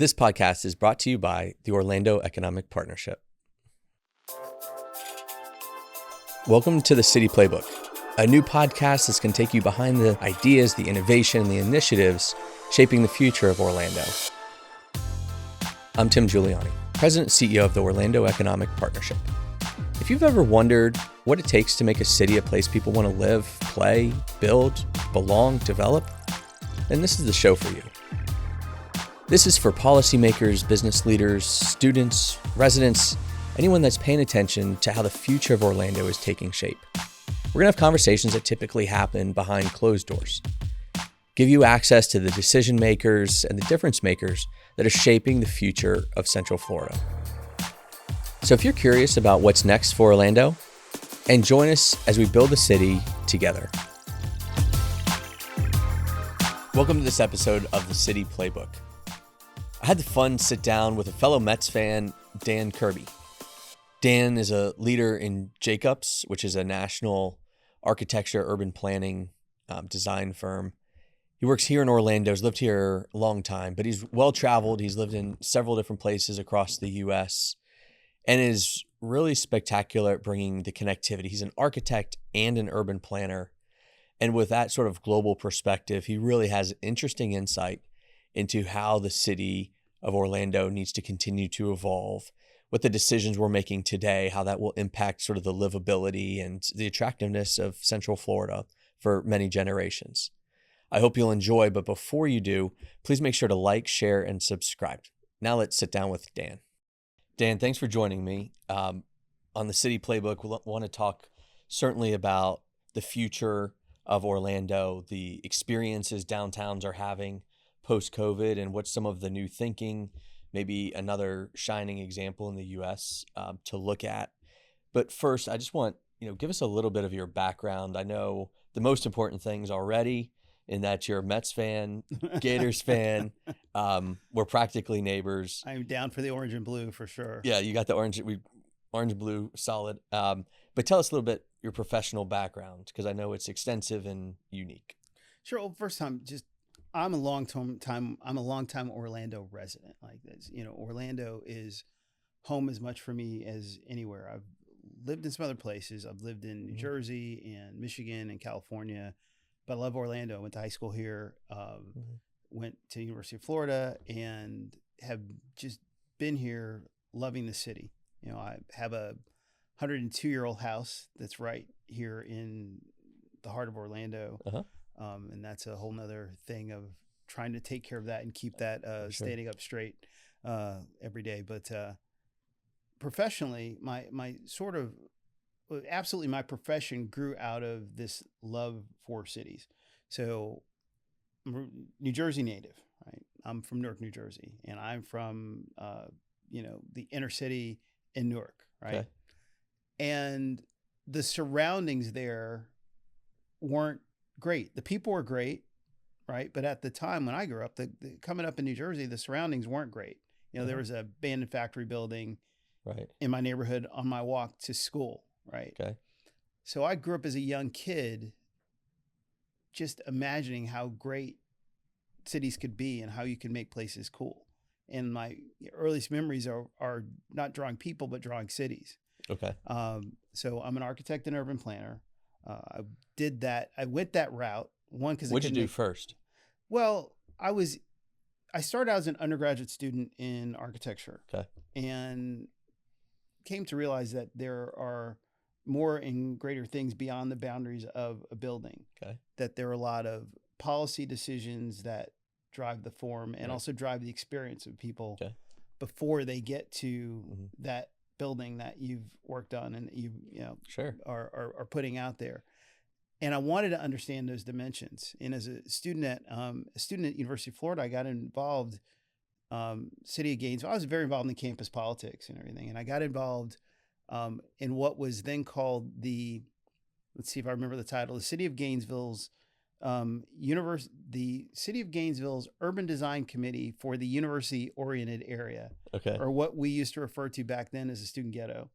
This podcast is brought to you by the Orlando Economic Partnership. Welcome to the City Playbook, a new podcast that's going to take you behind the ideas, the innovation, and the initiatives shaping the future of Orlando. I'm Tim Giuliani, President and CEO of the Orlando Economic Partnership. If you've ever wondered what it takes to make a city a place people want to live, play, build, belong, develop, then this is the show for you. This is for policymakers, business leaders, students, residents, anyone that's paying attention to how the future of Orlando is taking shape. We're going to have conversations that typically happen behind closed doors, give you access to the decision makers and the difference makers that are shaping the future of Central Florida. So if you're curious about what's next for Orlando, and join us as we build the city together. Welcome to this episode of the City Playbook. I had the fun sit down with a fellow Mets fan, Dan Kirby. Dan is a leader in Jacobs, which is a national architecture, urban planning, design firm. He works here in Orlando. He's lived here a long time, but he's well-traveled. He's lived in several different places across the U.S. and is really spectacular at bringing the connectivity. He's an architect and an urban planner. And with that sort of global perspective, he really has interesting insight into how the city of Orlando needs to continue to evolve, what the decisions we're making today, how that will impact sort of the livability and the attractiveness of Central Florida for many generations. I hope you'll enjoy, but before you do, please make sure to like, share, and subscribe. Now let's sit down with Dan. Dan, thanks for joining me. On the City Playbook, we want to talk certainly about the future of Orlando, the experiences downtowns are having post-COVID, and what's some of the new thinking, maybe another shining example in the U.S. To look at. But first, I just want, give us a little bit of your background. I know the most important things already, in that you're a Mets fan, Gators fan. We're practically neighbors. I'm down for the orange and blue for sure. Yeah, you got the orange blue solid. But tell us a little bit your professional background, because I know it's extensive and unique. Sure. Well, first time, I'm a long time Orlando resident. Like this, Orlando is home as much for me as anywhere. I've lived in some other places. I've lived in New Jersey and Michigan and California, but I love Orlando. I went to high school here, went to University of Florida, and have just been here loving the city. I have a 102-year-old house that's right here in the heart of Orlando. And that's a whole nother thing of trying to take care of that and keep that standing up straight every day. But professionally, my profession grew out of this love for cities. So I'm a New Jersey native, right? I'm from Newark, New Jersey, and I'm from the inner city in Newark, right? Okay. And the surroundings there weren't great. The people were great, right? But at the time when I grew up, coming up in New Jersey, the surroundings weren't great. There was a abandoned factory building in my neighborhood on my walk to school, right? Okay. So I grew up as a young kid just imagining how great cities could be and how you can make places cool. And my earliest memories are not drawing people, but drawing cities. Okay. So I'm an architect and urban planner. I did that. I went that route. Because what'd you do first? Well, I started out as an undergraduate student in architecture. Okay. And came to realize that there are more and greater things beyond the boundaries of a building. Okay. That there are a lot of policy decisions that drive the form and also drive the experience of people before they get to that building that you've worked on and are putting out there. And I wanted to understand those dimensions. And as a student at University of Florida, I got involved. City of Gainesville. I was very involved in campus politics and everything, and I got involved in what was then called let's see if I remember the title, the City of Gainesville's the City of Gainesville's Urban Design Committee for the University-Oriented Area, or what we used to refer to back then as a student ghetto.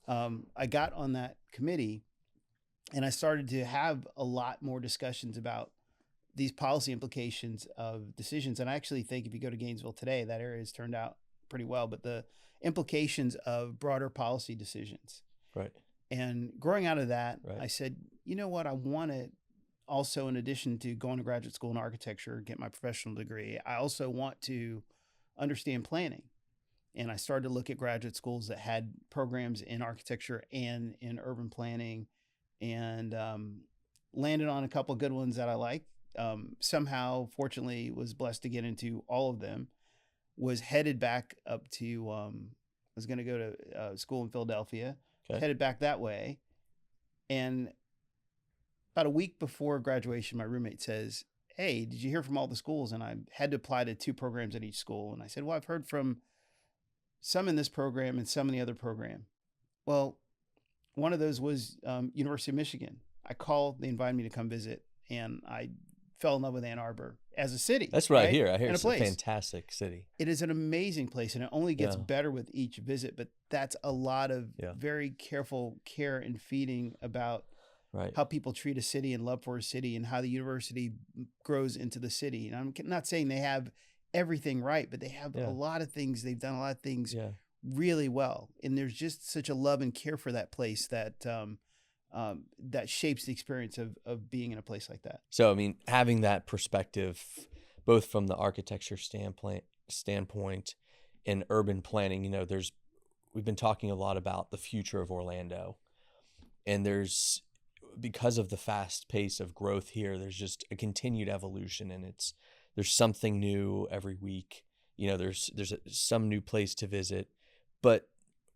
I got on that committee, and I started to have a lot more discussions about these policy implications of decisions. And I actually think if you go to Gainesville today, that area has turned out pretty well, but the implications of broader policy decisions. Right. And growing out of that, Right. I said, you know what, I want to also, in addition to going to graduate school in architecture, get my professional degree, I also want to understand planning. And I started to look at graduate schools that had programs in architecture and in urban planning, and landed on a couple of good ones that I like. Somehow, fortunately, was blessed to get into all of them. Was headed back up to, was going to go to school in Philadelphia, Okay. headed back that way. And about a week before graduation, my roommate says, hey, did you hear from all the schools? And I had to apply to 2 programs at each school. And I said, well, I've heard from some in this program and some in the other program. Well, one of those was University of Michigan. I called, they invited me to come visit, and I fell in love with Ann Arbor as a city. That's what I hear. I hear And it's a fantastic city. It is an amazing place, and it only gets better with each visit, but that's a lot of very careful care and feeding about how people treat a city and love for a city, and how the university grows into the city. And I'm not saying they have everything right, but they have a lot of things. They've done a lot of things really well. And there's just such a love and care for that place that that shapes the experience of being in a place like that. So, I mean, having that perspective, both from the architecture standpoint and urban planning, you know, we've been talking a lot about the future of Orlando, and because of the fast pace of growth here, there's just a continued evolution, and there's something new every week. You know, there's some new place to visit, but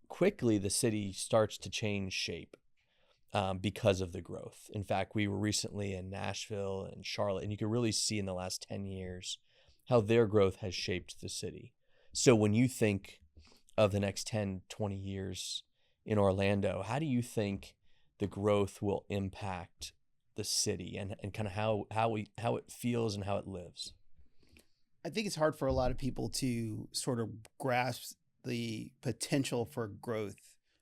quickly the city starts to change shape because of the growth. In fact, we were recently in Nashville and Charlotte, and you can really see in the last 10 years how their growth has shaped the city. So when you think of the next 10, 20 years in Orlando, how do you think the growth will impact the city, and kind of how it feels and how it lives? I think it's hard for a lot of people to sort of grasp the potential for growth,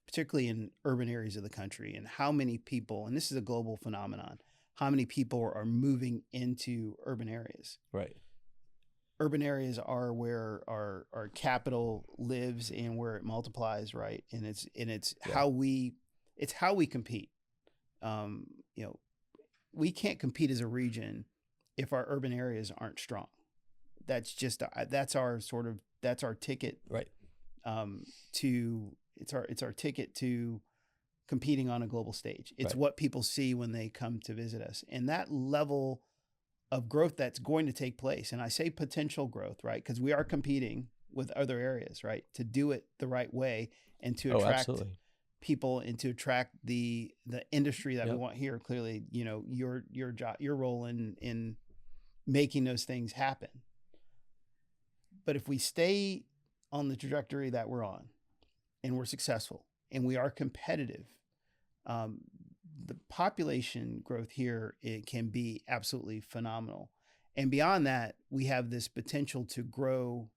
particularly in urban areas of the country, and how many people, and this is a global phenomenon, how many people are moving into urban areas. Right. Urban areas are where our capital lives and where it multiplies, right? And it's how we compete. You know, we can't compete as a region if our urban areas aren't strong. That's our ticket. Right. It's our ticket to competing on a global stage. It's what people see when they come to visit us, and that level of growth that's going to take place. And I say potential growth, right? Because we are competing with other areas, right? To do it the right way and to attract people and to attract the industry that we want here. Clearly, you know, your job, your role in making those things happen. But if we stay on the trajectory that we're on, and we're successful, and we are competitive, the population growth here, it can be absolutely phenomenal. And beyond that, we have this potential to grow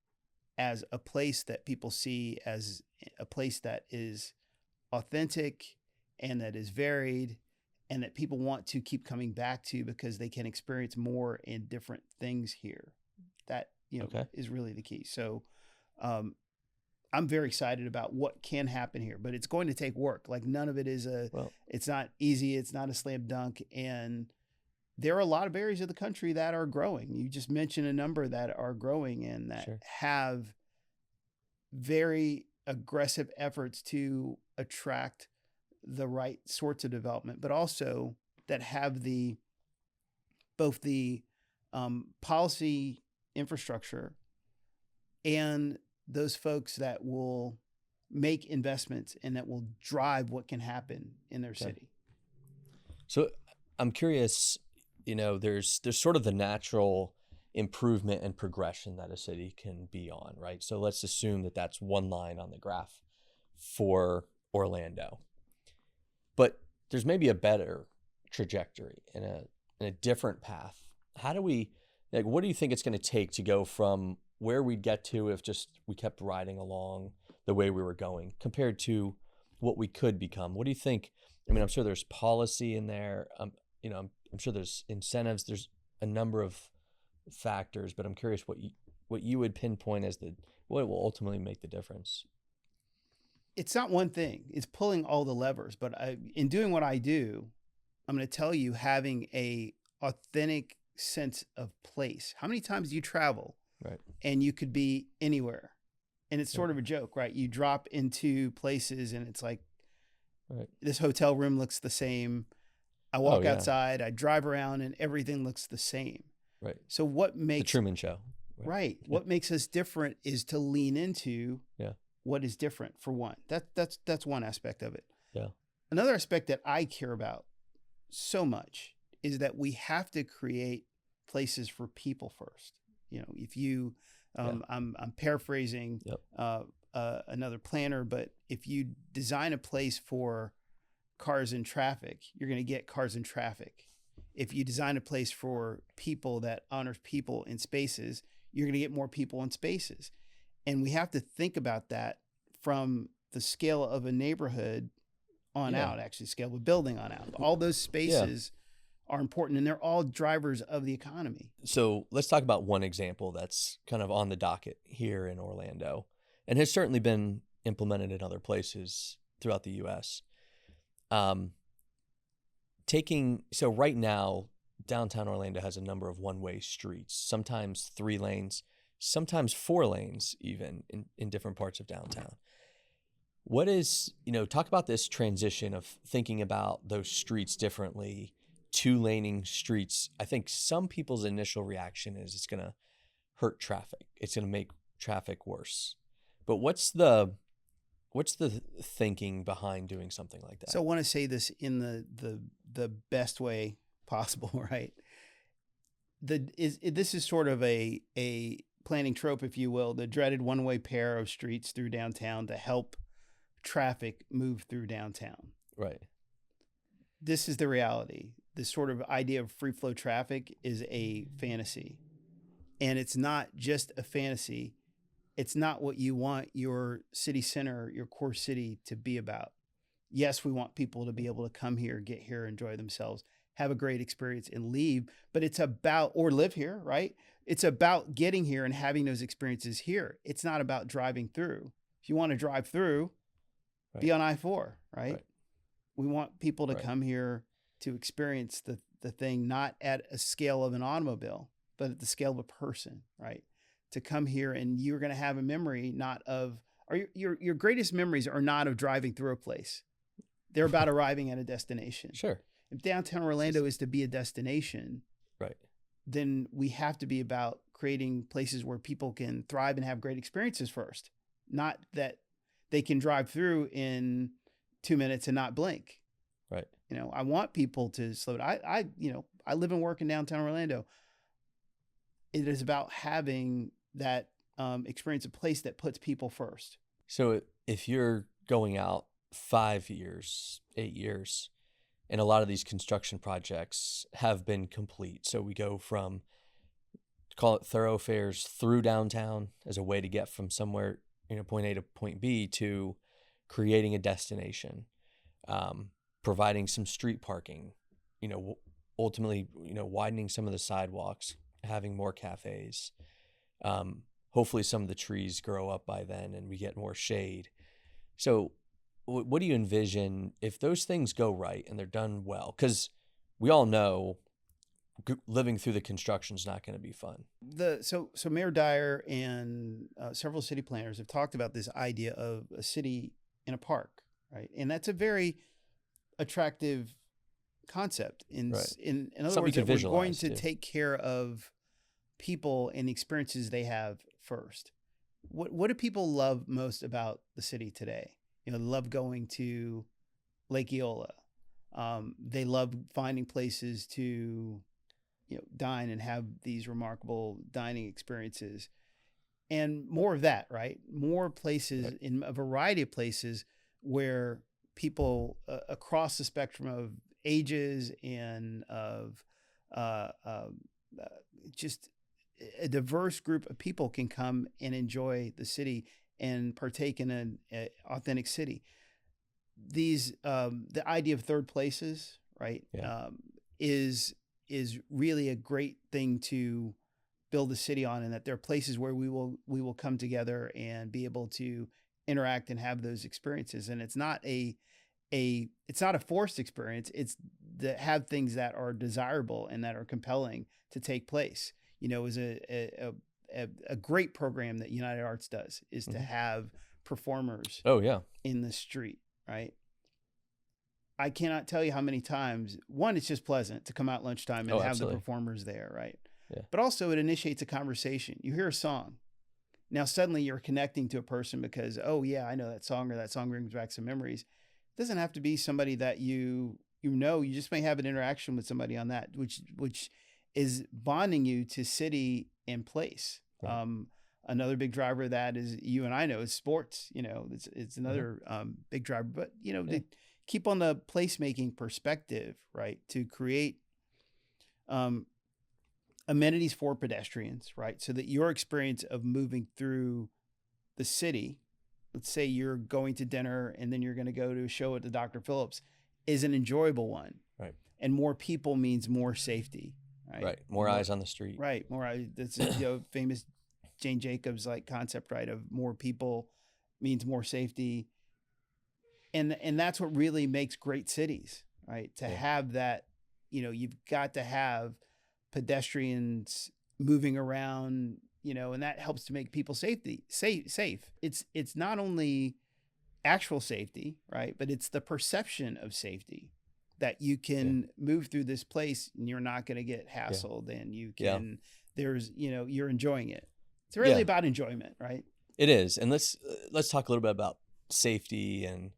as a place that people see as a place that is authentic and that is varied, and that people want to keep coming back to because they can experience more and different things here. That, you know, is really the key. So I'm very excited about what can happen here, but it's going to take work. Like, none of it is it's not easy. It's not a slam dunk. And there are a lot of areas of the country that are growing. You just mentioned a number that are growing and that have very aggressive efforts to attract the right sorts of development, but also that have both the policy infrastructure and those folks that will make investments and that will drive what can happen in their city. So I'm curious, you know, there's sort of the natural improvement and progression that a city can be on, right? So let's assume that that's one line on the graph for Orlando, but there's maybe a better trajectory and a different path. How do we, like, what do you think it's going to take to go from where we'd get to if just we kept riding along the way we were going compared to what we could become? What do you think? I mean, I'm sure there's policy in there. You know, I'm sure there's incentives. a number of factors, but I'm curious what you would pinpoint as what will ultimately make the difference. It's not one thing. It's pulling all the levers. But in doing what I do, I'm going to tell you, having a authentic sense of place. How many times do you travel? Right. And you could be anywhere. And it's sort of a joke, right? You drop into places and it's like, right, this hotel room looks the same. I walk outside, I drive around, and everything looks the same. Right. So what makes the Truman Show? Right. What makes us different is to lean into what is different. For one, that's one aspect of it. Yeah. Another aspect that I care about so much is that we have to create places for people first. You know, if you, I'm paraphrasing another planner, but if you design a place for cars and traffic, you're going to get cars and traffic. If you design a place for people that honors people in spaces, you're going to get more people in spaces. And we have to think about that from the scale of a neighborhood on out, actually scale of a building on out. All those spaces are important, and they're all drivers of the economy. So let's talk about one example that's kind of on the docket here in Orlando and has certainly been implemented in other places throughout the U.S. So right now, downtown Orlando has a number of one-way streets, sometimes 3 lanes, sometimes 4 lanes even in different parts of downtown. What is, talk about this transition of thinking about those streets differently, 2-laning streets. I think some people's initial reaction is it's going to hurt traffic. It's going to make traffic worse. But what's the thinking behind doing something like that? So I want to say this in the best way possible, right? This is sort of a planning trope, if you will, the dreaded one-way pair of streets through downtown to help traffic move through downtown. Right. This is the reality. This sort of idea of free flow traffic is a fantasy. And it's not just a fantasy. It's not what you want your city center, your core city to be about. Yes, we want people to be able to come here, get here, enjoy themselves, have a great experience and leave, but it's about, or live here, right? It's about getting here and having those experiences here. It's not about driving through. If you want to drive through, be on I-4, right? We want people to come here to experience the thing, not at a scale of an automobile, but at the scale of a person, right? To come here and you're going to have a memory your greatest memories are not of driving through a place. They're about arriving at a destination. Sure. If downtown Orlando is to be a destination, then we have to be about creating places where people can thrive and have great experiences first, not that they can drive through in 2 minutes and not blink. Right. I want people to slow down. I live and work in downtown Orlando. It is about having that experience, a place that puts people first. So if you're going out 5 years, 8 years, and a lot of these construction projects have been complete. So we go from, call it thoroughfares through downtown as a way to get from somewhere, point A to point B, to creating a destination, providing some street parking, ultimately, widening some of the sidewalks, having more cafes. Hopefully some of the trees grow up by then and we get more shade. So what do you envision if those things go right and they're done well? Because we all know living through the construction is not going to be fun. So Mayor Dyer and several city planners have talked about this idea of a city in a park, right? And that's a very attractive concept. In other words, that we're going to take care of people and the experiences they have first. What do people love most about the city today? They love going to Lake Eola. They love finding places to, dine and have these remarkable dining experiences, and more of that, right? More places in a variety of places where people across the spectrum of ages and of just a diverse group of people can come and enjoy the city and partake in an authentic city. These the idea of third places, right, is is really a great thing to build a city on, and that there are places where we will come together and be able to interact and have those experiences. And it's not it's not a forced experience. It's to have things that are desirable and that are compelling to take place. You know, is a great program that United Arts does is to have performers in the street, right? I cannot tell you how many times, one, it's just pleasant to come out lunchtime and have the performers there, right? Yeah. But also it initiates a conversation. You hear a song. Now suddenly you're connecting to a person because, oh yeah, I know that song, or that song brings back some memories. It doesn't have to be somebody that you know. You just may have an interaction with somebody on that, which is bonding you to city and place. Right. Another big driver of that is, you and I know, is sports. You know, it's another big driver. But you know, to keep on the placemaking perspective, right? To create amenities for pedestrians, right? So that your experience of moving through the city, let's say you're going to dinner and then you're going to go to a show at the Dr. Phillips, is an enjoyable one. Right. And more people means more safety. Right. Right. More eyes on the street. Right. More eyes. That's famous Jane Jacobs concept, right? Of more people means more safety. And that's what really makes great cities, right? To have that, you've got to have pedestrians moving around, and that helps to make people safe. It's not only actual safety, right? But it's the perception of safety that you can move through this place and you're not going to get hassled and you can, you're enjoying it. It's really about enjoyment, right? It is. And let's talk a little bit about safety and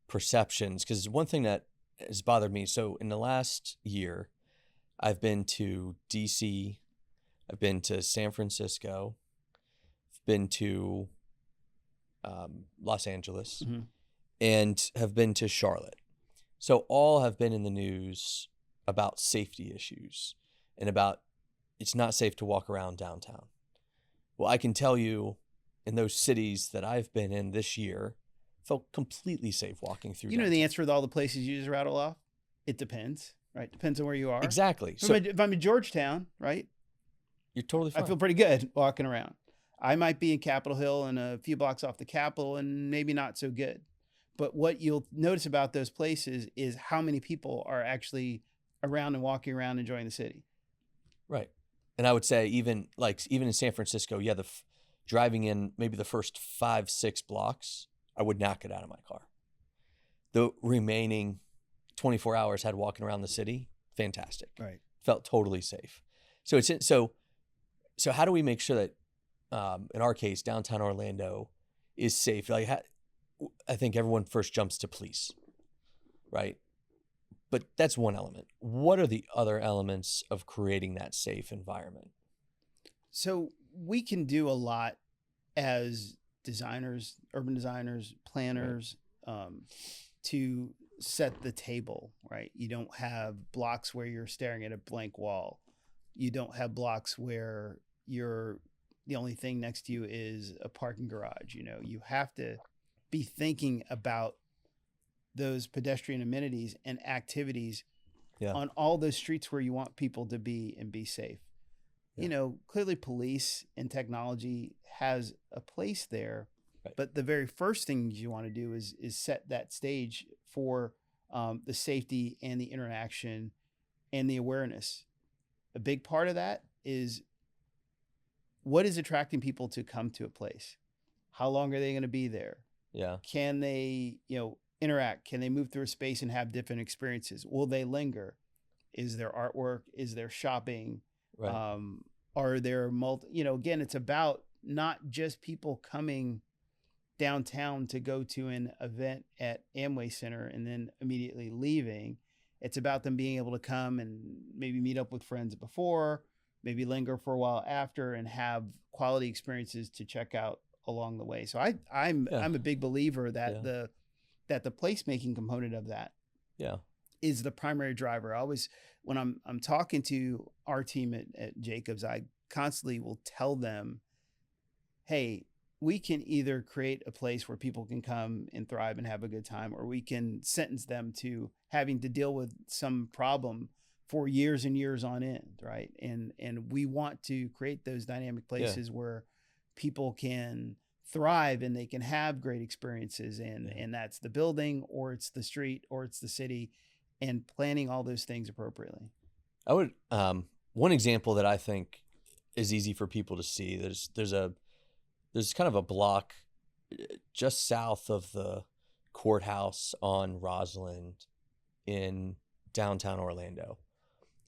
perceptions, because one thing that has bothered me. So in the last year, I've been to DC, I've been to San Francisco, I've been to Los Angeles, and have been to Charlotte. So all have been in the news about safety issues and about it's not safe to walk around downtown. Well, I can tell you, in those cities that I've been in this year, felt completely safe walking through. You know the answer to all the places you just rattle off? It depends, right? Depends on where you are. Exactly. If I'm in Georgetown, right? You're totally fine. I feel pretty good walking around. I might be in Capitol Hill and a few blocks off the Capitol and maybe not so good. But what you'll notice about those places is how many people are actually around and walking around enjoying the city. Right. And I would say even in San Francisco, driving in maybe the first 5-6 blocks, I would not get out of my car. The remaining 24 hours had walking around the city, fantastic. Right. Felt totally safe. So how do we make sure that, in our case, downtown Orlando is safe? I think everyone first jumps to police, right? But that's one element. What are the other elements of creating that safe environment? So we can do a lot as designers, urban designers, planners, to set the table, right? You don't have blocks where you're staring at a blank wall. You don't have blocks where the only thing next to you is a parking garage. You have to be thinking about those pedestrian amenities and activities on all those streets where you want people to be and be safe. Yeah. Clearly police and technology has a place there, but the very first thing you want to do is set that stage for the safety and the interaction and the awareness. A big part of that is what is attracting people to come to a place? How long are they going to be there? Yeah. Can they, interact? Can they move through a space and have different experiences? Will they linger? Is there artwork? Is there shopping? Right. Are there again, it's about not just people coming downtown to go to an event at Amway Center and then immediately leaving. It's about them being able to come and maybe meet up with friends before, maybe linger for a while after, and have quality experiences to check out along the way. So I'm a big believer that the placemaking component of that is the primary driver. I always, when I'm talking to our team at Jacobs, I constantly will tell them, hey, we can either create a place where people can come and thrive and have a good time, or we can sentence them to having to deal with some problem for years and years on end, right? And we want to create those dynamic places where people can thrive and they can have great experiences, and that's the building, or it's the street, or it's the city, and planning all those things appropriately. I would one example that I think is easy for people to see. There's kind of a block just south of the courthouse on Roslyn in downtown Orlando,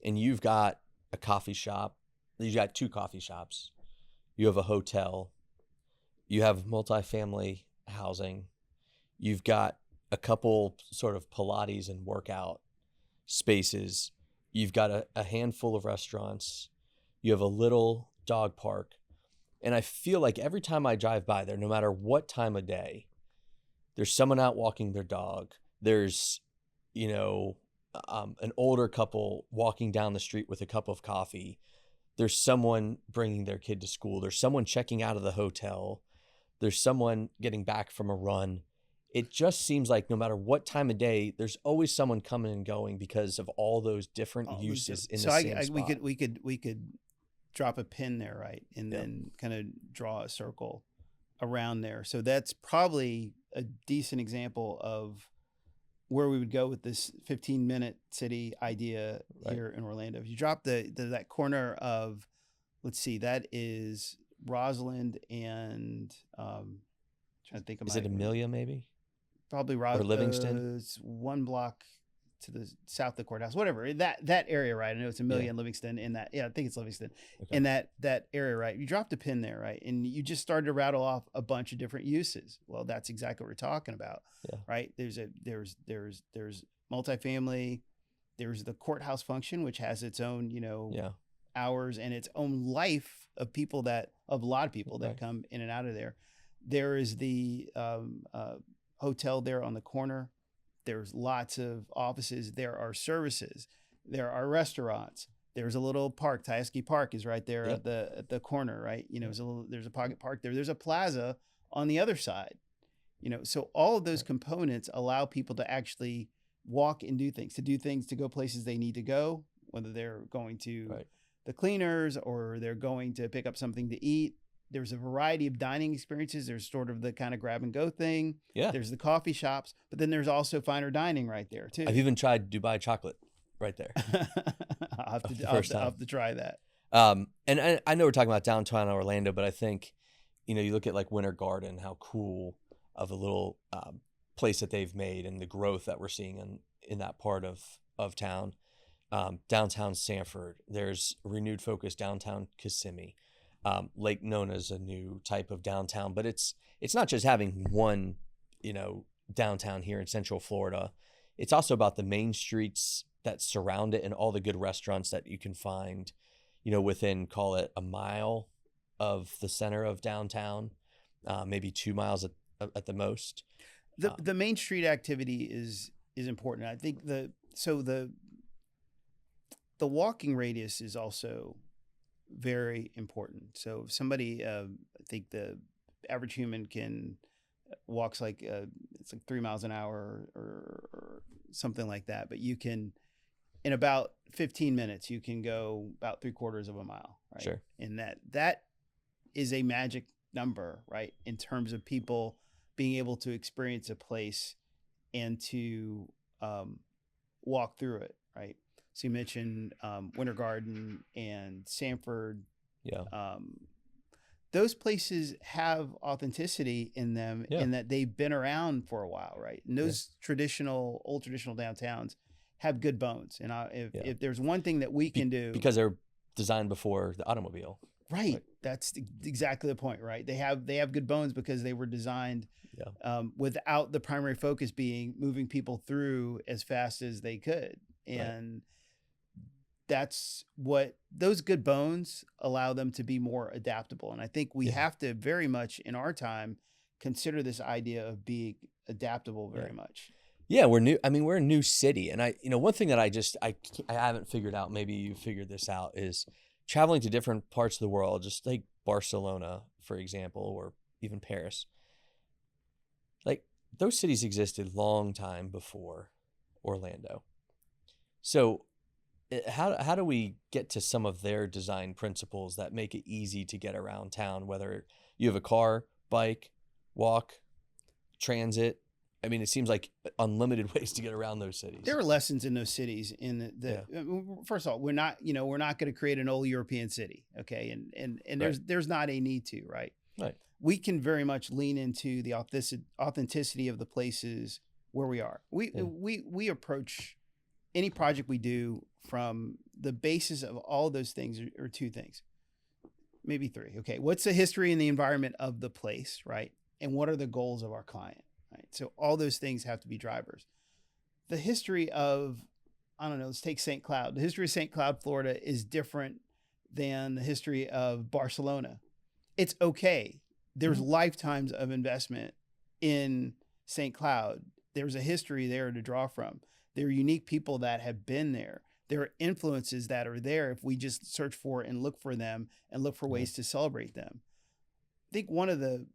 and you've got a coffee shop. You've got two coffee shops. You have a hotel. You have multifamily housing. You've got a couple sort of Pilates and workout spaces. You've got a handful of restaurants. You have a little dog park. And I feel like every time I drive by there, no matter what time of day, there's someone out walking their dog. There's, an older couple walking down the street with a cup of coffee. There's someone bringing their kid to school. There's someone checking out of the hotel. There's someone getting back from a run. It just seems like no matter what time of day, there's always someone coming and going because of all those different uses in the same spot. We could drop a pin there, right? And then kind of draw a circle around there. So that's probably a decent example of where we would go with this 15-minute city idea here in Orlando. If you drop that corner of, let's see, that is Roslyn and trying to think about Is it Amelia maybe? Probably or Livingston. It's one block to the south of the courthouse, whatever that area, right? I know it's Amelia and Livingston in that. Yeah, I think it's Livingston in that area, right? You dropped a pin there, right? And you just started to rattle off a bunch of different uses. Well, that's exactly what we're talking about, right? There's multifamily. There's the courthouse function, which has its own, hours and its own life of a lot of people that come in and out of there. There is the hotel there on the corner. There's lots of offices. There are services. There are restaurants. There's a little park. Tyaski Park is right there at the corner, right? There's a pocket park there. There's a plaza on the other side. So all of those components allow people to actually walk and do things, to go places they need to go, whether they're going to the cleaners or they're going to pick up something to eat. There's a variety of dining experiences. There's sort of the kind of grab and go thing. Yeah. There's the coffee shops, but then there's also finer dining right there too. I've even tried Dubai chocolate right there. I'll have to try that. And I know we're talking about downtown Orlando, but I think, you look at like Winter Garden, how cool of a little place that they've made and the growth that we're seeing in that part of town. Downtown Sanford, there's renewed focus downtown Kissimmee. Lake Nona is a new type of downtown, but it's not just having one, downtown here in Central Florida. It's also about the main streets that surround it and all the good restaurants that you can find, within, call it a mile of the center of downtown, maybe 2 miles at the most. The main street activity is important. I think the walking radius is also very important. So if somebody, I think the average human walks like it's like 3 miles an hour or something like that. But you can, in about 15 minutes, you can go about 3/4 of a mile, right? Sure. And that is a magic number, right? In terms of people being able to experience a place and to walk through it, right? So you mentioned Winter Garden and Sanford. Yeah. Those places have authenticity in them in that they've been around for a while, right? And those old traditional downtowns have good bones. And if there's one thing that we can do, because they're designed before the automobile, right? That's exactly the point, right? They have good bones because they were designed without the primary focus being moving people through as fast as they could, and that's what those good bones allow them to be more adaptable. And I think we have to very much in our time consider this idea of being adaptable very much. Yeah, we're new. I mean, we're a new city. And one thing that I haven't figured out, maybe you figured this out, is traveling to different parts of the world, just like Barcelona, for example, or even Paris. Like those cities existed long time before Orlando. So how do we get to some of their design principles that make it easy to get around town, whether you have a car, bike, walk, transit? I mean, it seems like unlimited ways to get around those cities. There are lessons in those cities first of all, we're not going to create an old European city. Okay. And there's not a need to, right? Right. We can very much lean into the authenticity of the places where we are. We approach any project we do from the basis of all of those things are two things, maybe three. Okay. What's the history and the environment of the place, right? And what are the goals of our client, right? So all those things have to be drivers. The history of, I don't know, let's take St. Cloud. The history of St. Cloud, Florida is different than the history of Barcelona. It's okay. There's lifetimes of investment in St. Cloud. There's a history there to draw from. There are unique people that have been there. There are influences that are there if we just search for and look for them and look for ways to celebrate them. I think one of the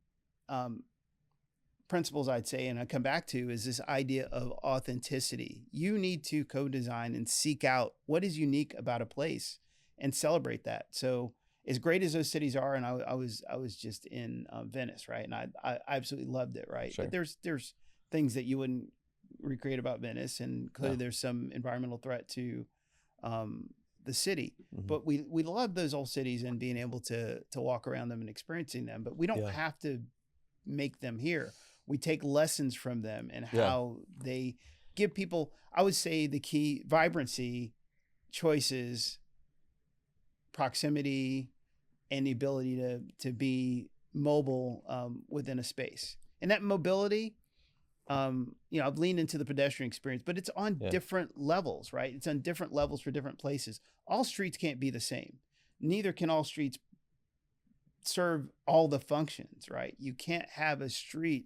principles I'd say, and I come back to, is this idea of authenticity. You need to co-design and seek out what is unique about a place and celebrate that. So as great as those cities are, and I was just in Venice, right? And I absolutely loved it, right? Sure. But there's things that you wouldn't recreate about Venice, and clearly there's some environmental threat to the city. But we love those old cities and being able to walk around them and experiencing them. But we don't have to make them here. We take lessons from them and how they give people, I would say, the key: vibrancy, choices, proximity, and the ability to be mobile within a space. And that mobility, I've leaned into the pedestrian experience, but it's on different levels, right? It's on different levels for different places. All streets can't be the same. Neither can all streets serve all the functions, right? You can't have a street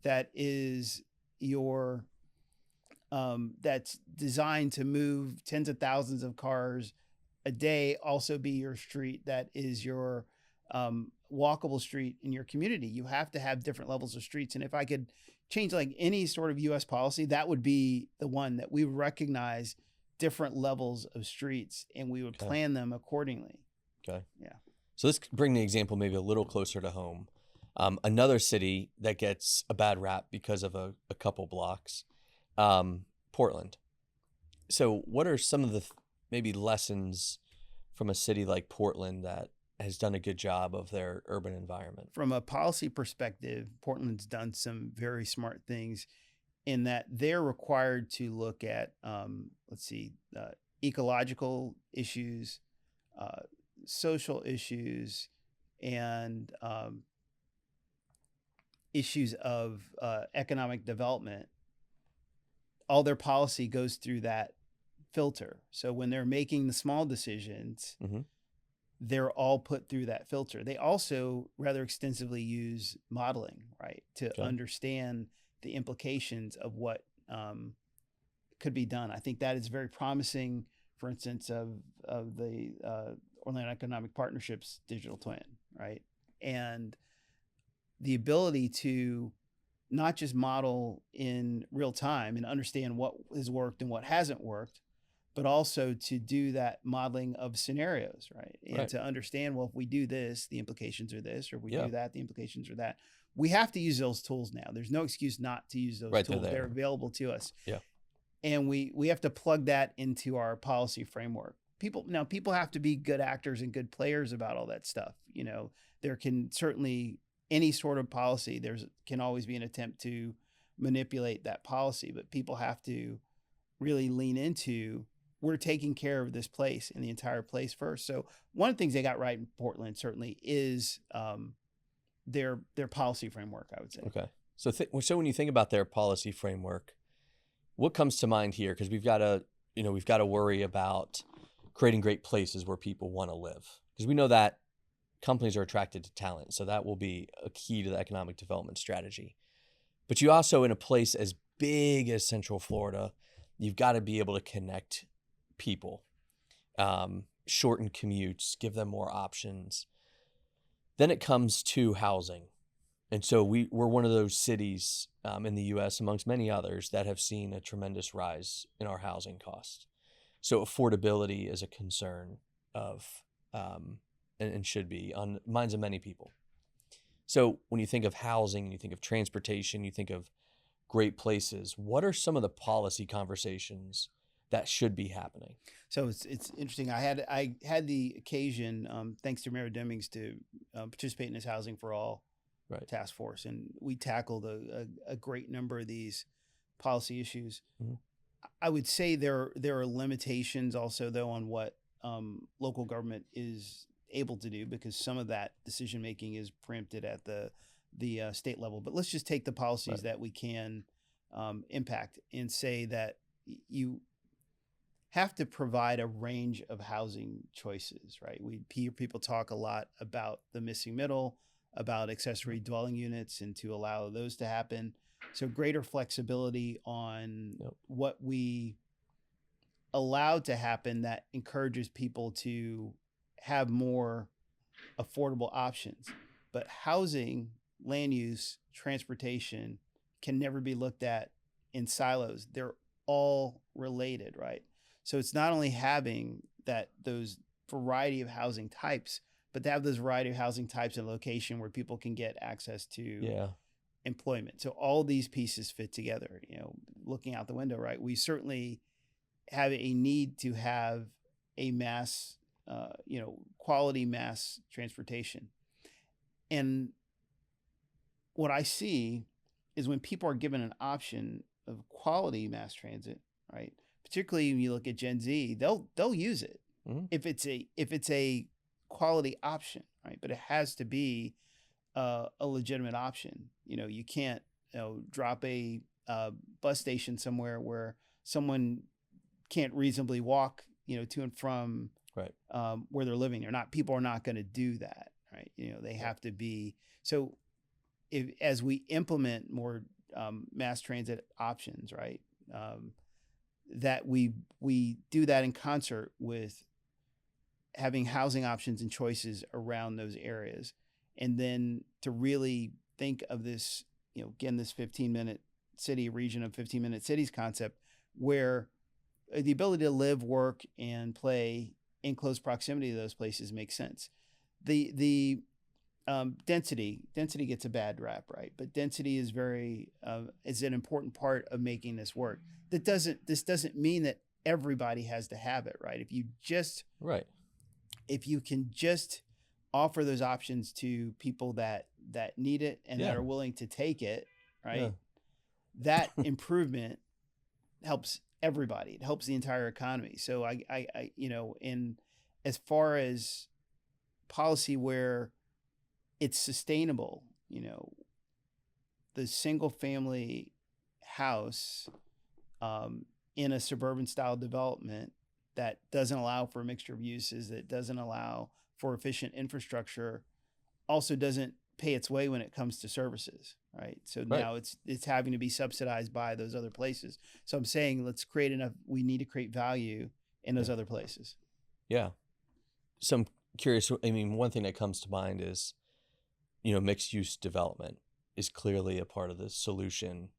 that is that's designed to move tens of thousands of cars a day also be your street that is your walkable street in your community. You have to have different levels of streets. And if I could change like any sort of US policy, that would be the one, that we recognize different levels of streets and we would plan them accordingly. Okay. Yeah. So let's bring the example maybe a little closer to home. Another city that gets a bad rap because of a couple blocks, Portland. So what are some of the maybe lessons from a city like Portland that has done a good job of their urban environment? From a policy perspective, Portland's done some very smart things in that they're required to look at, ecological issues, social issues, and issues of economic development. All their policy goes through that filter. So when they're making the small decisions, they're all put through that filter. They also rather extensively use modeling, right, to understand the implications of what could be done. I think that is very promising, for instance, of the Orlando Economic Partnership's digital twin, right? And the ability to not just model in real time and understand what has worked and what hasn't worked, but also to do that modeling of scenarios, right? And to understand, well, if we do this, the implications are this, or if we do that, the implications are that. We have to use those tools now. There's no excuse not to use those tools. They're available to us. Yeah. And we have to plug that into our policy framework. People have to be good actors and good players about all that stuff. There can certainly, any sort of policy, can always be an attempt to manipulate that policy, but people have to really lean into, we're taking care of this place and the entire place first. So one of the things they got right in Portland certainly is their policy framework, I would say. Okay. So when you think about their policy framework, what comes to mind here? Because we've got to worry about creating great places where people want to live, because we know that companies are attracted to talent. So that will be a key to the economic development strategy. But you also, in a place as big as Central Florida, you've got to be able to connect people, shorten commutes, give them more options. Then it comes to housing. And so we're one of those cities in the U.S., amongst many others, that have seen a tremendous rise in our housing costs. So affordability is a concern of, and should be on minds of many people. So when you think of housing, you think of transportation, you think of great places, what are some of the policy conversations that should be happening? So it's interesting. I had the occasion, thanks to Mayor Demings, to participate in this Housing for All Right. task force, and we tackled a great number of these policy issues. Mm-hmm. I would say there are limitations also, though, on what local government is able to do, because some of that decision making is preempted at the state level. But let's just take the policies Right. that we can impact and say that you have to provide a range of housing choices, right? We hear people talk a lot about the missing middle, about accessory dwelling units, and to allow those to happen. So greater flexibility on Yep. what we allow to happen that encourages people to have more affordable options. But housing, land use, transportation can never be looked at in silos. They're all related, right? So it's not only having those variety of housing types, but to have those variety of housing types in a location where people can get access to Yeah. employment. So all these pieces fit together. Looking out the window, right? We certainly have a need to have a mass, quality mass transportation. And what I see is when people are given an option of quality mass transit, right? Particularly when you look at Gen Z, they'll use it Mm-hmm. if it's a quality option, right? But it has to be a legitimate option. You can't drop a bus station somewhere where someone can't reasonably walk to and from Right. where they're living. People are not going to do that, right? They have to be. So as we implement more mass transit options, right, that we do that in concert with having housing options and choices around those areas, and then to really think of this, again, this 15-minute city region of 15-minute cities concept, where the ability to live, work, and play in close proximity to those places makes sense. The density gets a bad rap, right? But density is is an important part of making this work. This doesn't mean that everybody has to have it, right? Right. If you can just offer those options to people that need it and that are willing to take it, right? Yeah. That improvement helps everybody. It helps the entire economy. So I in as far as policy where it's sustainable, the single family house in a suburban style development that doesn't allow for a mixture of uses, that doesn't allow for efficient infrastructure, also doesn't pay its way when it comes to services, right? So Right. now it's having to be subsidized by those other places. So I'm saying we need to create value in those other places. Yeah. So I'm curious, I mean, one thing that comes to mind is, mixed use development is clearly a part of the solution.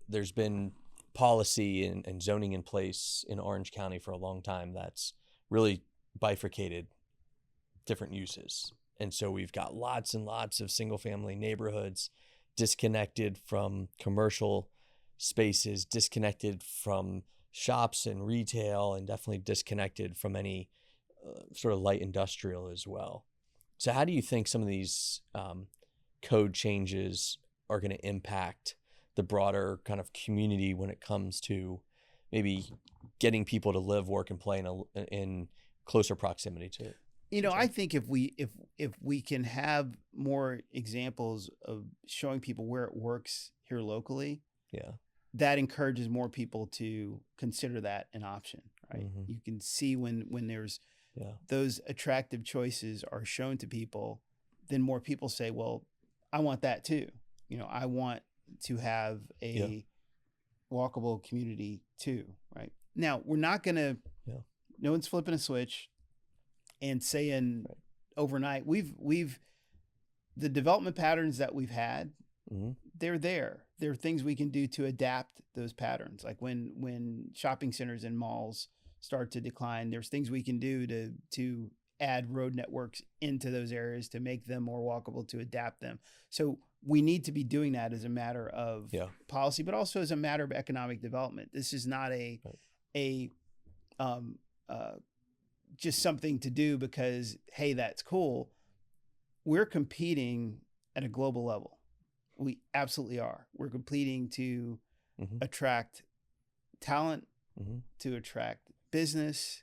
There's been policy and zoning in place in Orange County for a long time that's really bifurcated different uses. And so we've got lots and lots of single family neighborhoods disconnected from commercial spaces, disconnected from shops and retail, and definitely disconnected from any sort of light industrial as well. So how do you think some of these code changes are going to impact the broader kind of community when it comes to maybe getting people to live, work, and play in closer proximity to it? I think if we can have more examples of showing people where it works here locally, that encourages more people to consider that an option, right? Mm-hmm. You can see when there's those attractive choices are shown to people, then more people say, well, I want that too. I want to have a walkable community too, right? Now, we're not going to, no one's flipping a switch and saying overnight, the development patterns that we've had, they're there. There are things we can do to adapt those patterns. Like when shopping centers and malls start to decline, there's things we can do to add road networks into those areas to make them more walkable, to adapt them. So we need to be doing that as a matter of policy, but also as a matter of economic development. This is not just something to do because, hey, that's cool. We're competing at a global level. We absolutely are. We're competing to attract talent, to attract business,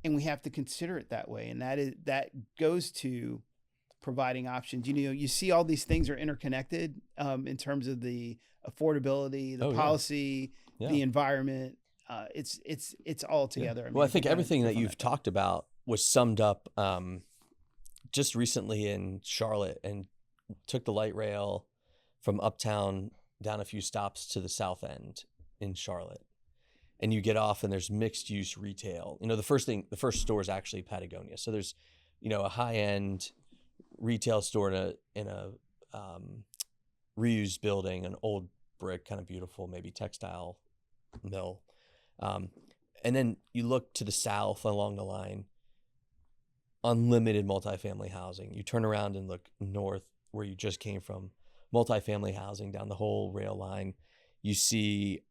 and we have to consider it that way. And that goes to providing options. You see all these things are interconnected in terms of the affordability, the policy, the environment. It's all together. I mean, well, I think everything that you've talked about was summed up just recently in Charlotte, and took the light rail from uptown down a few stops to the south end in Charlotte. And you get off and there's mixed use retail. The first store is actually Patagonia. So there's, a high end retail store in a reused building, an old brick, kind of beautiful, maybe textile mill. And then you look to the south along the line, unlimited multifamily housing. You turn around and look north where you just came from, multifamily housing down the whole rail line. You see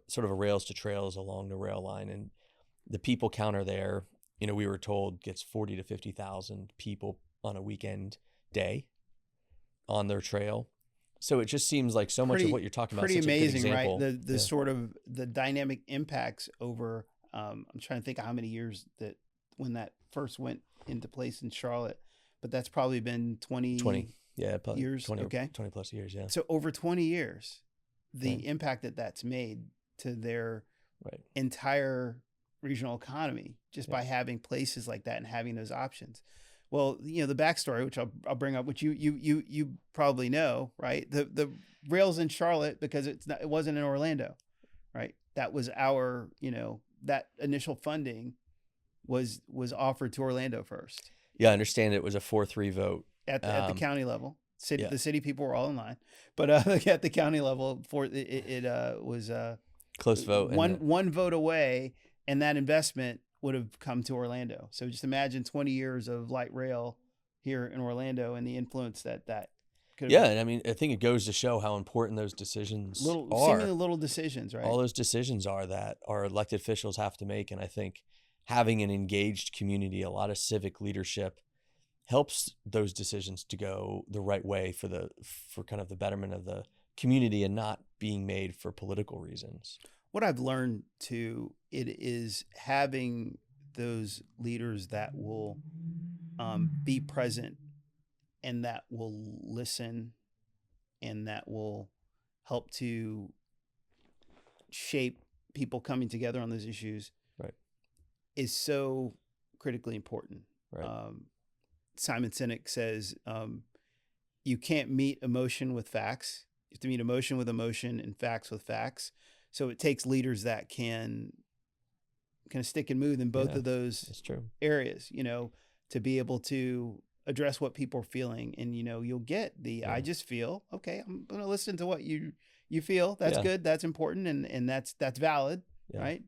sort of a rails to trails along the rail line, and the people counter there, we were told gets 40 to 50,000 people on a weekend day on their trail. So it just seems like so much of what you're talking about is such amazing, a good example. Right? The sort of the dynamic impacts over. I'm trying to think of how many years that when that first went into place in Charlotte, but that's probably been 20 years. 20 plus years. Yeah. So over 20 years, the impact that's made to their entire regional economy just by having places like that and having those options. Well, the backstory, which I'll bring up, which you probably know, right? The rails in Charlotte, because it wasn't in Orlando, right? That was our, that initial funding was offered to Orlando first. Yeah, I understand it was a 4-3 vote at the county level. The city people were all in line, but at the county level, it was close vote. One vote away, and that investment would have come to Orlando. So just imagine 20 years of light rail here in Orlando and the influence that could have. Yeah, and I mean, I think it goes to show how important those decisions are. Seemingly little decisions, right? All those decisions are that our elected officials have to make, and I think having an engaged community, a lot of civic leadership, helps those decisions to go the right way for kind of the betterment of the community and not being made for political reasons. What I've learned too, it is having those leaders that will be present and that will listen and that will help to shape people coming together on those issues, right, is so critically important. Right. Simon Sinek says, you can't meet emotion with facts. You have to meet emotion with emotion and facts with facts. So it takes leaders that can kind of stick and move in both of those areas, to be able to address what people are feeling. And, you'll get I just feel, okay, I'm going to listen to what you feel. That's good. That's important. And that's valid. Yeah. Right.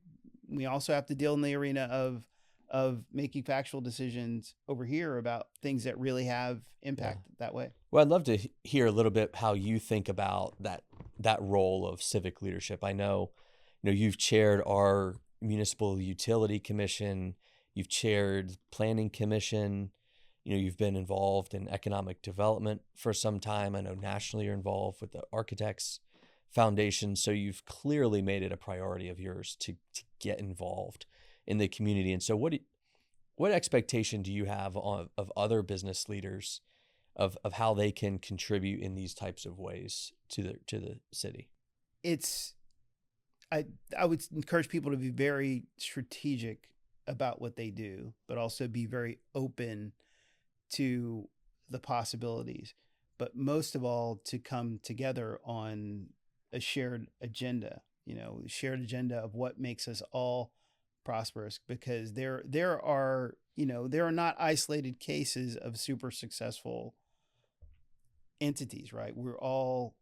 We also have to deal in the arena of making factual decisions over here about things that really have impact that way. Well, I'd love to hear a little bit how you think about that role of civic leadership. I know, you've chaired our municipal utility commission, you've chaired planning commission, you've been involved in economic development for some time. I know nationally you're involved with the Architects Foundation. So you've clearly made it a priority of yours to get involved in the community. And so what expectation do you have of other business leaders of how they can contribute in these types of ways to the city? I would encourage people to be very strategic about what they do, but also be very open to the possibilities, but most of all to come together on a shared agenda, shared agenda of what makes us all prosperous, because there are not isolated cases of super successful entities, right? We're all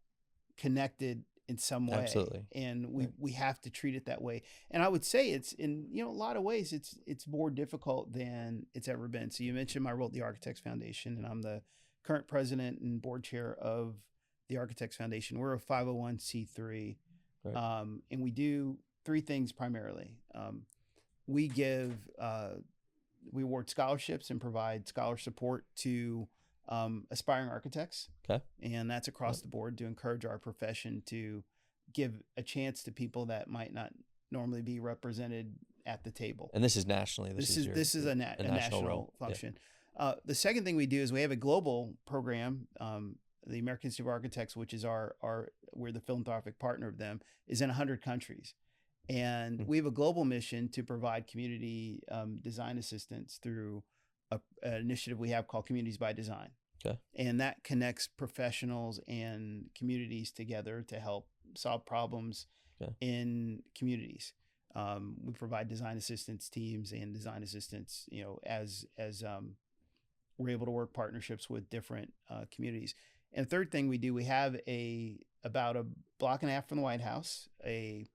connected in some way. Absolutely. And we have to treat it that way. And I would say it's in, a lot of ways it's more difficult than it's ever been. So you mentioned my role at the Architects Foundation, and I'm the current president and board chair of the Architects Foundation. We're a 501c3. Right. And we do three things primarily. We award scholarships and provide scholar support to aspiring architects. Okay. And that's across the board to encourage our profession to give a chance to people that might not normally be represented at the table. And this is nationally. This is a national function. Yeah. The second thing we do is we have a global program. The American Institute of Architects, which is we're the philanthropic partner of them, is in 100 countries. And we have a global mission to provide community design assistance through an initiative we have called Communities by Design. Okay. And that connects professionals and communities together to help solve problems in communities. We provide design assistance teams and design assistance, as we're able to work partnerships with different communities. And the third thing we do, we have about a block and a half from the White House, a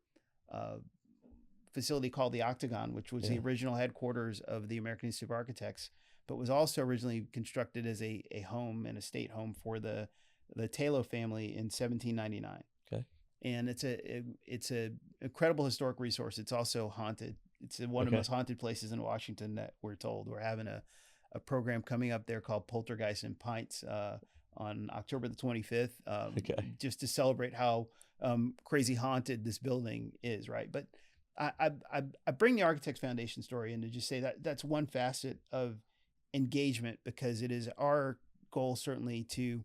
facility called the Octagon, which was the original headquarters of the American Institute of Architects, but was also originally constructed as a home and a state home for the Taylor family in 1799. Okay. And it's a incredible historic resource. It's also haunted. It's one of the most haunted places in Washington that we're told. We're having a program coming up there called Poltergeist and Pints on October the 25th, just to celebrate how crazy haunted this building is, right? But I bring the Architects Foundation story in to just say that that's one facet of engagement, because it is our goal certainly to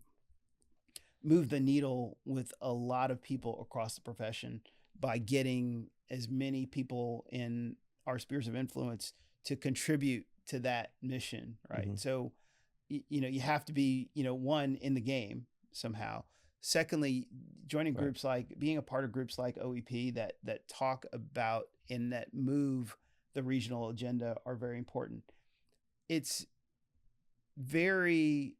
move the needle with a lot of people across the profession by getting as many people in our spheres of influence to contribute to that mission, right? Mm-hmm. So, you have to be, one, in the game somehow. Secondly, joining groups being a part of groups like OEP that talk about and that move the regional agenda are very important. It's very,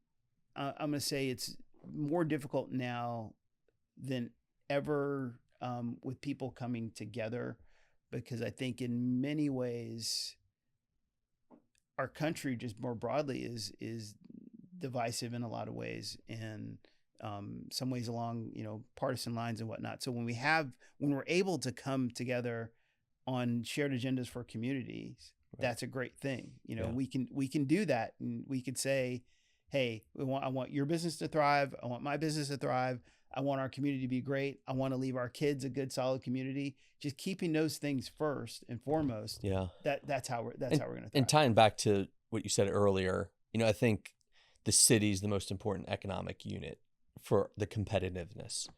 I'm going to say it's more difficult now than ever with people coming together, because I think in many ways our country just more broadly is divisive in a lot of ways, and some ways along partisan lines and whatnot. So when we're able to come together on shared agendas for communities, that's a great thing. We can do that, and we could say, hey, I want your business to thrive. I want my business to thrive. I want our community to be great. I want to leave our kids a good, solid community. Just keeping those things first and foremost. Yeah. That's how we're going to thrive. And tying back to what you said earlier, I think the city is the most important economic unit for the competitiveness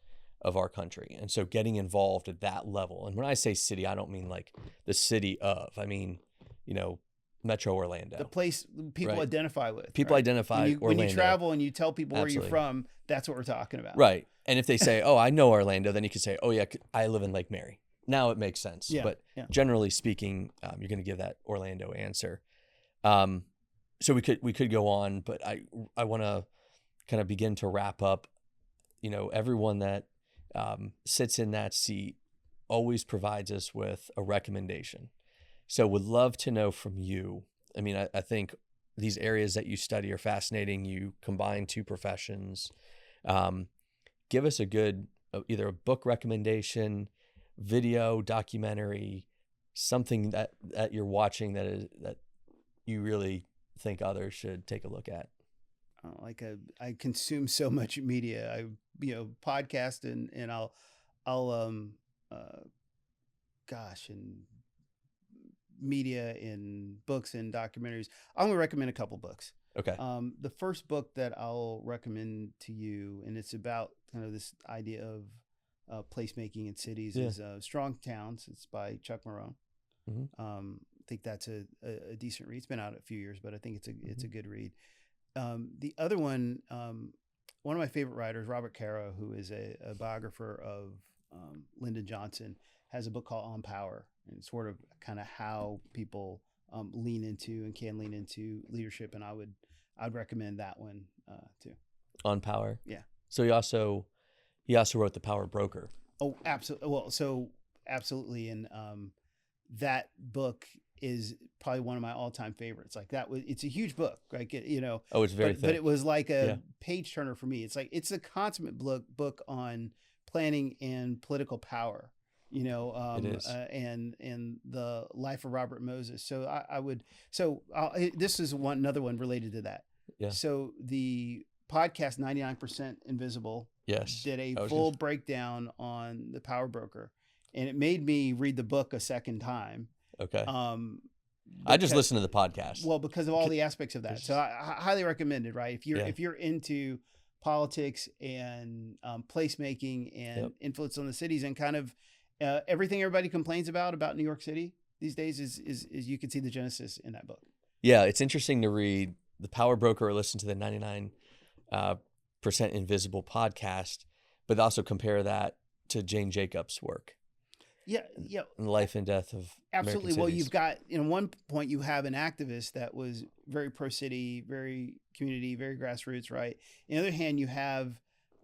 of our country. And so getting involved at that level. And when I say city, I don't mean like the city of, I mean, Metro Orlando. The place people identify with. People identify Orlando. When you travel and you tell people where you're from, that's what we're talking about. Right. And if they say, oh, I know Orlando, then you could say, oh, yeah, I live in Lake Mary. Now it makes sense. Yeah, but generally speaking, you're going to give that Orlando answer. So we could go on, but I want to kind of begin to wrap up. Everyone that sits in that seat always provides us with a recommendation. So would love to know from you. I mean, I think these areas that you study are fascinating. You combine two professions. Give us a good, either a book recommendation, video, documentary, something that you're watching that you really think others should take a look at. I consume so much media. Podcast and I'll and media in books and documentaries. I'm going to recommend a couple books. Okay. The first book that I'll recommend to you, and it's about kind of this idea of placemaking in cities, is Strong Towns. It's by Chuck Marohn. Mm-hmm. I think that's a decent read. It's been out a few years, but I think it's a good read. The other one of my favorite writers, Robert Caro, who is a biographer of Lyndon Johnson, has a book called On Power, and sort of kind of how people lean into leadership, and I'd recommend that one too. On Power. Yeah. So he also wrote The Power Broker. Oh, absolutely. Well, so absolutely. And that book is probably one of my all-time favorites. Like that was, it's a huge book, like, Oh, it's very but thick. it was like Yeah. a page turner for me. It's like, it's a consummate book on planning and political power, It is. and the life of Robert Moses. So this is another one related to that. Yeah. So the podcast 99% Invisible Yes. did a I was full breakdown on the power broker, and it made me read the book a second time. Okay. I just Because, listened to the podcast. well, because of all the aspects of that. So I highly recommend it, right? If you're into politics and placemaking and influence on the cities and kind of everything everybody complains about New York City these days is you can see the genesis in that book. Yeah, it's interesting to read the Power Broker or listen to the 99% Invisible podcast, but also compare that to Jane Jacobs' work. Yeah. And the life and death of Absolutely. American Well, cities. you've got, one point you have an activist that was very pro city, very community, very grassroots, right? On the other hand, you have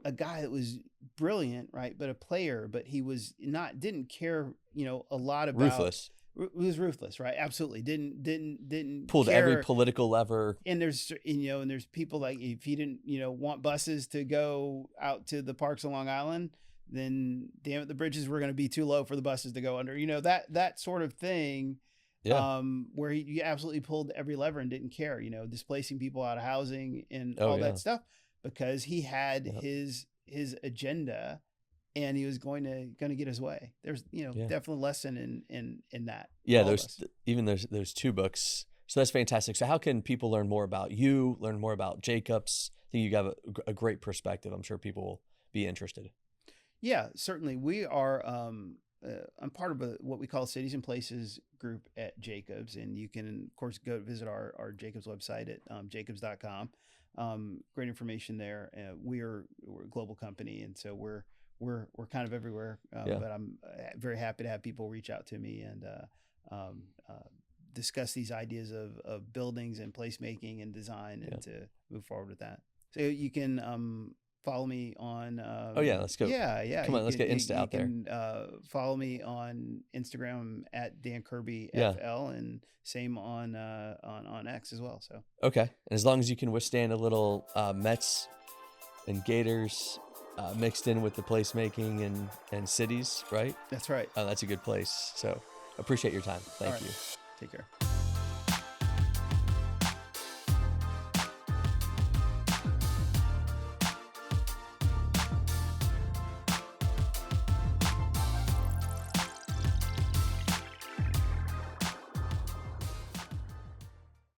a guy that was brilliant, right? But a player, but he was didn't care, a lot about Ruthless. He was ruthless, right? Absolutely. Didn't Pulled care. every political lever. And there's, and there's people like, if he didn't, want buses to go out to the parks on Long Island, then damn it, the bridges were going to be too low for the buses to go under, that sort of thing. Yeah. Where he absolutely pulled every lever and didn't care, displacing people out of housing and all that stuff, because he had his agenda and he was going to get his way. There's, definitely a lesson in that. Yeah. There's two books. So that's fantastic. So how can people learn more about you, learn more about Jacobs? I think you have a great perspective. I'm sure people will be interested. Yeah, certainly. We are, I'm part of what we call Cities and Places group at Jacobs. And you can, of course, go visit our Jacobs website at jacobs.com. Great information there. We're a global company. And so we're kind of everywhere. But I'm very happy to have people reach out to me and discuss these ideas of buildings and placemaking and design and to move forward with that. So you can follow me on let's go. Come on, let's get Insta out there. You can follow me on Instagram at Dan Kirby FL, and same on X as well. So okay, and as long as you can withstand a little Mets and Gators mixed in with the placemaking and cities, right? That's right. That's a good place. So appreciate your time. Thank you. Take care.